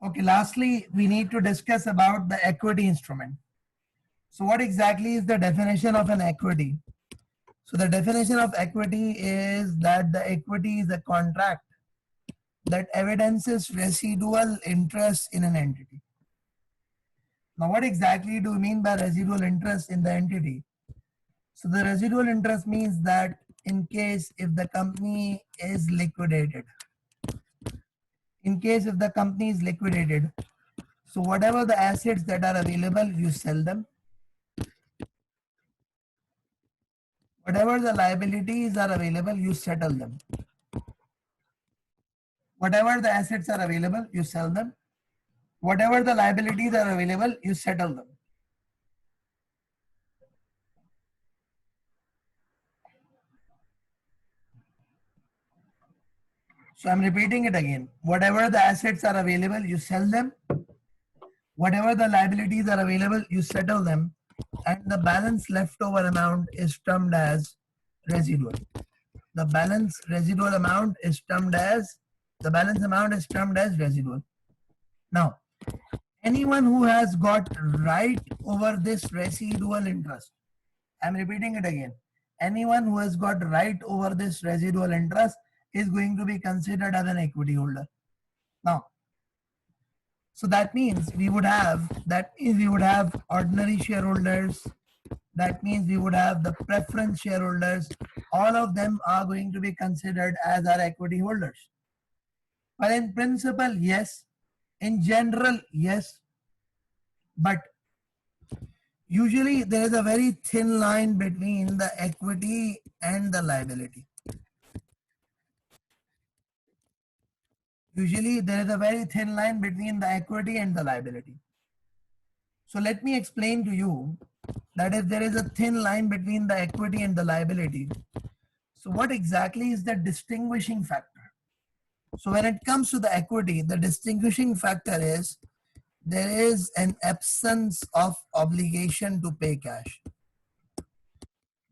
Okay, lastly, we need to discuss about the equity instrument. So what exactly is the definition of an equity? So the definition of equity is that the equity is a contract that evidences residual interest in an entity. Now, what exactly do we mean by residual interest in the entity? So the residual interest means that in case if the company is liquidated, so whatever the assets that are available, you sell them. Whatever the liabilities are available, you settle them. Whatever the assets are available, you sell them. Whatever the liabilities are available, you settle them. So I'm repeating it again. Whatever the assets are available, you sell them. Whatever the liabilities are available, you settle them. And the balance leftover amount is termed as residual. The balance residual amount is termed as, the balance amount is termed as residual. Now, anyone who has got right over this residual interest, I'm repeating it again. Anyone who has got right over this residual interest is going to be considered as an equity holder. Now, so that means we would have ordinary shareholders. That means we would have the preference shareholders. All of them are going to be considered as our equity holders. But in principle, yes. In general, yes. But usually there is a very thin line between the equity and the liability. Usually there is a very thin line between the equity and the liability. So let me explain to you that if there is a thin line between the equity and the liability, so what exactly is the distinguishing factor? So when it comes to the equity, the distinguishing factor is there is an absence of obligation to pay cash.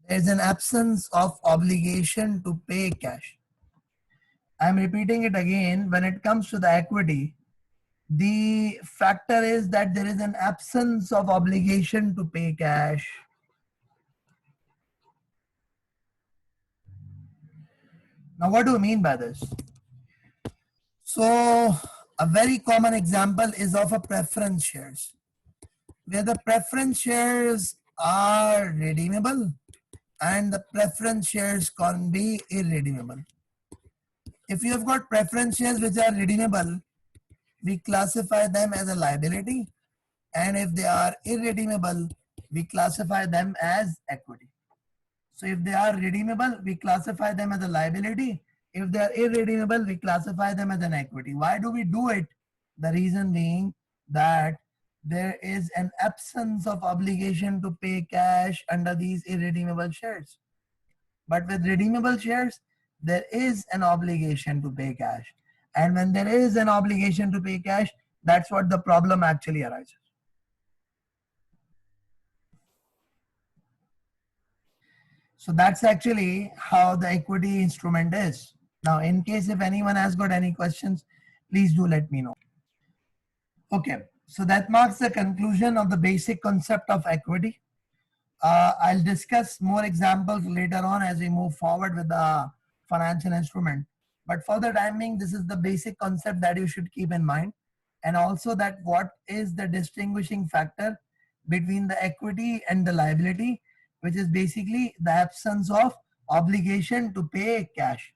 There is an absence of obligation to pay cash. I'm repeating it again. When it comes to the equity, the factor is that there is an absence of obligation to pay cash. Now, what do you mean by this? So, a very common example is of a preference shares, where the preference shares are redeemable and the preference shares can be irredeemable. If you have got preference shares which are redeemable, we classify them as a liability, and if they are irredeemable, we classify them as equity. So if they are redeemable, we classify them as a liability. If they are irredeemable, we classify them as an equity. Why do we do it? The reason being that there is an absence of obligation to pay cash under these irredeemable shares. But with redeemable shares, there is an obligation to pay cash. And when there is an obligation to pay cash, that's what the problem actually arises. So that's actually how the equity instrument is. Now, in case if anyone has got any questions, please do let me know. Okay, so that marks the conclusion of the basic concept of equity. I'll discuss more examples later on as we move forward with the financial instrument. But for the time being, this is the basic concept that you should keep in mind. And also that what is the distinguishing factor between the equity and the liability, which is basically the absence of obligation to pay cash.